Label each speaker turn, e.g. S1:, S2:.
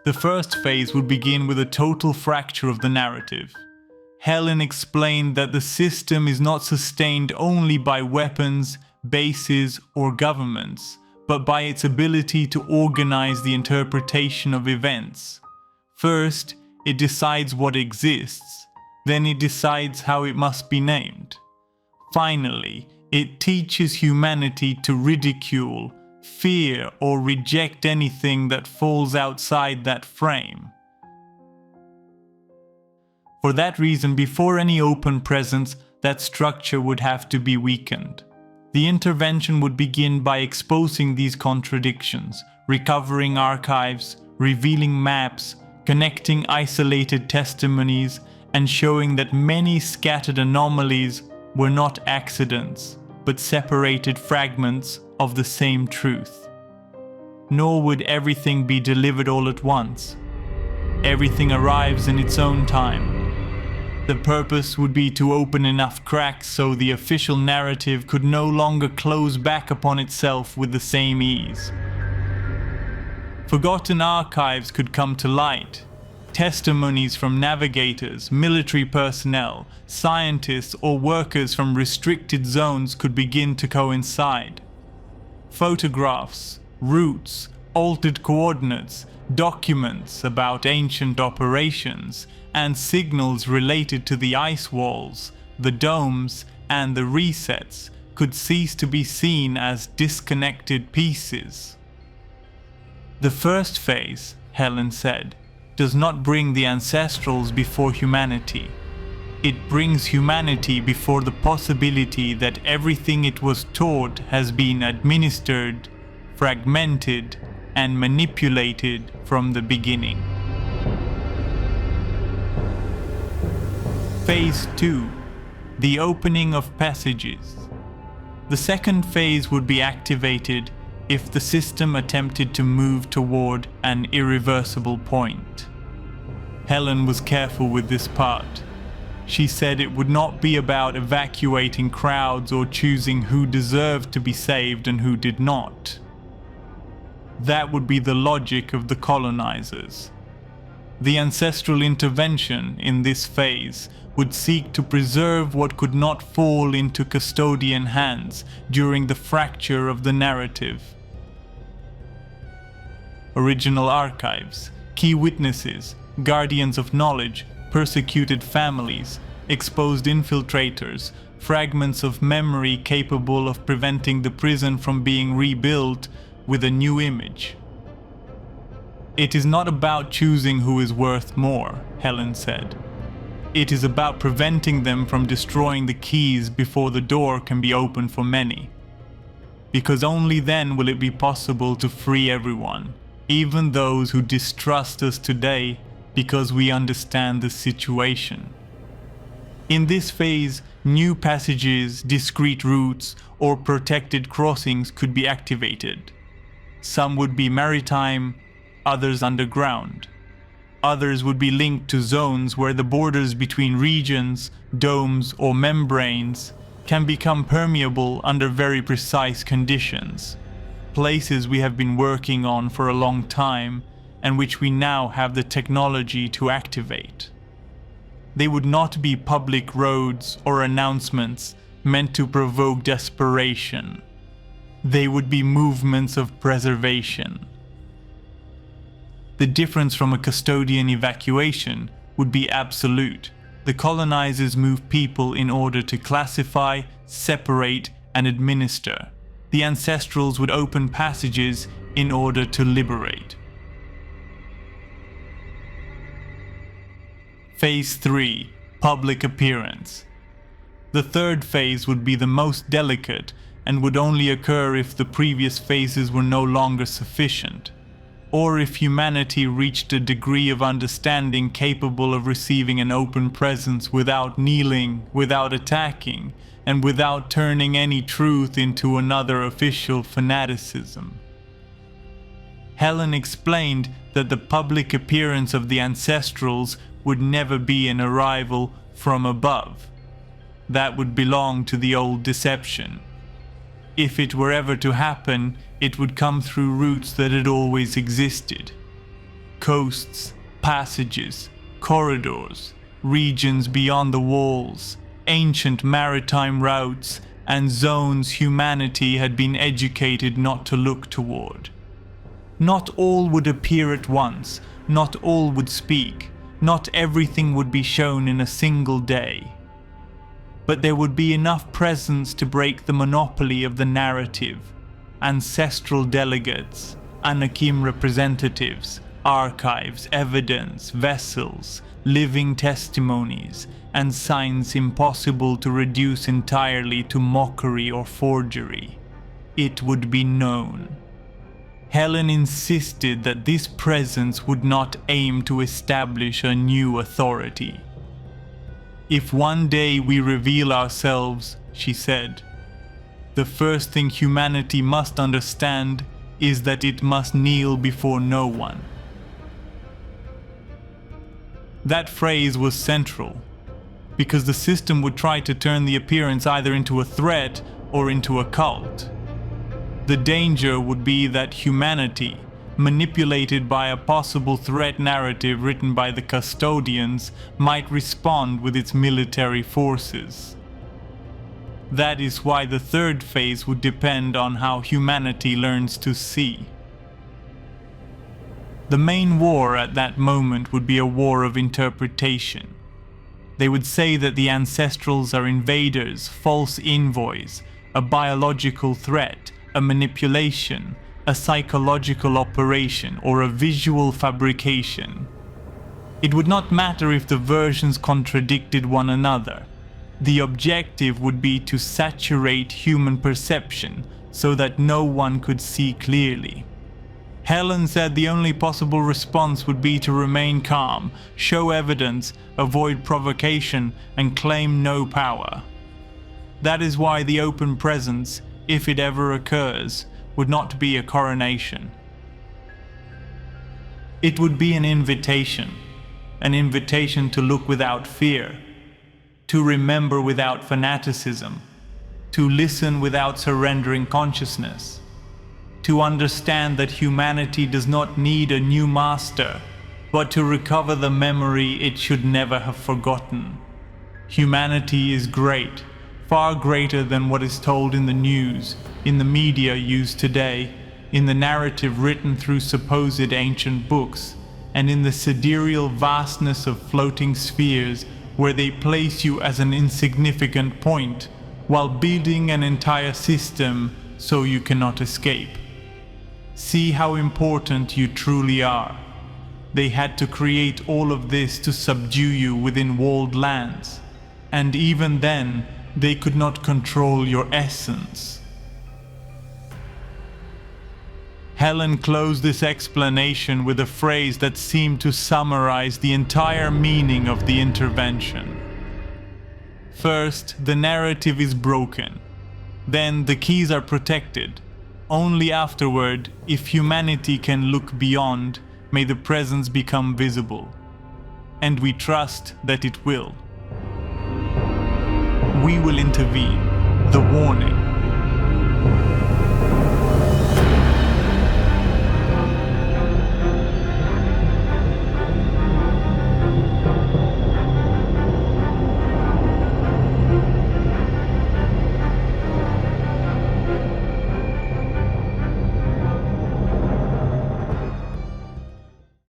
S1: The first phase would begin with a total fracture of the narrative. Helen explained that the system is not sustained only by weapons, bases, or governments, but by its ability to organize the interpretation of events. First, it decides what exists, then it decides how it must be named. Finally, it teaches humanity to ridicule, fear, or reject anything that falls outside that frame. For that reason, before any open presence, that structure would have to be weakened. The intervention would begin by exposing these contradictions, recovering archives, revealing maps, connecting isolated testimonies, and showing that many scattered anomalies were not accidents, but separated fragments of the same truth. Nor would everything be delivered all at once. Everything arrives in its own time. The purpose would be to open enough cracks so the official narrative could no longer close back upon itself with the same ease. Forgotten archives could come to light. Testimonies from navigators, military personnel, scientists, or workers from restricted zones could begin to coincide. Photographs, routes, altered coordinates, documents about ancient operations, and signals related to the ice walls, the domes, and the resets could cease to be seen as disconnected pieces. The first phase, Helen said, does not bring the ancestrals before humanity. It brings humanity before the possibility that everything it was taught has been administered, fragmented, and manipulated from the beginning. Phase 2. The opening of passages. The second phase would be activated if the system attempted to move toward an irreversible point. Helen was careful with this part. She said it would not be about evacuating crowds or choosing who deserved to be saved and who did not. That would be the logic of the colonizers. The ancestral intervention in this phase would seek to preserve what could not fall into custodian hands during the fracture of the narrative. Original archives, key witnesses, guardians of knowledge, persecuted families, exposed infiltrators, fragments of memory capable of preventing the prison from being rebuilt with a new image. It is not about choosing who is worth more, Helen said. It is about preventing them from destroying the keys before the door can be opened for many. Because only then will it be possible to free everyone, even those who distrust us today, because we understand the situation. In this phase, new passages, discrete routes, or protected crossings could be activated. Some would be maritime, others underground. Others would be linked to zones where the borders between regions, domes, or membranes can become permeable under very precise conditions. Places we have been working on for a long time and which we now have the technology to activate. They would not be public roads or announcements meant to provoke desperation. They would be movements of preservation. The difference from a custodian evacuation would be absolute. The colonizers move people in order to classify, separate, and administer. The ancestrals would open passages in order to liberate. Phase 3. Public appearance. The third phase would be the most delicate and would only occur if the previous phases were no longer sufficient, or if humanity reached a degree of understanding capable of receiving an open presence without kneeling, without attacking, and without turning any truth into another official fanaticism. Helen explained that the public appearance of the ancestrals would never be an arrival from above. That would belong to the old deception. If it were ever to happen, it would come through routes that had always existed. coasts, passages, corridors, regions beyond the walls, ancient maritime routes, and zones humanity had been educated not to look toward. Not all would appear at once, not all would speak, not everything would be shown in a single day. But there would be enough presence to break the monopoly of the narrative. Ancestral delegates, Anakim representatives, archives, evidence, vessels, living testimonies, and signs impossible to reduce entirely to mockery or forgery. It would be known. Helen insisted that this presence would not aim to establish a new authority. If one day we reveal ourselves, she said, the first thing humanity must understand is that it must kneel before no one. That phrase was central, because the system would try to turn the appearance either into a threat or into a cult. The danger would be that humanity, manipulated by a possible threat narrative written by the custodians, might respond with its military forces. That is why the third phase would depend on how humanity learns to see. The main war at that moment would be a war of interpretation. They would say that the ancestrals are invaders, false envoys, a biological threat, a manipulation, a psychological operation, or a visual fabrication. It would not matter if the versions contradicted one another. The objective would be to saturate human perception so that no one could see clearly. Helen said the only possible response would be to remain calm, show evidence, avoid provocation, and claim no power. That is why the open presence, if it ever occurs, would not be a coronation. It would be an invitation to look without fear, to remember without fanaticism, to listen without surrendering consciousness, to understand that humanity does not need a new master, but to recover the memory it should never have forgotten. Humanity is great, far greater than what is told in the news, in the media used today, in the narrative written through supposed ancient books, and in the sidereal vastness of floating spheres where they place you as an insignificant point, while building an entire system so you cannot escape. See how important you truly are. They had to create all of this to subdue you within walled lands, and even then, they could not control your essence. Helen closed this explanation with a phrase that seemed to summarize the entire meaning of the intervention. First, the narrative is broken. Then the keys are protected. Only afterward, if humanity can look beyond, may the presence become visible. And we trust that it will. We will intervene. The warning.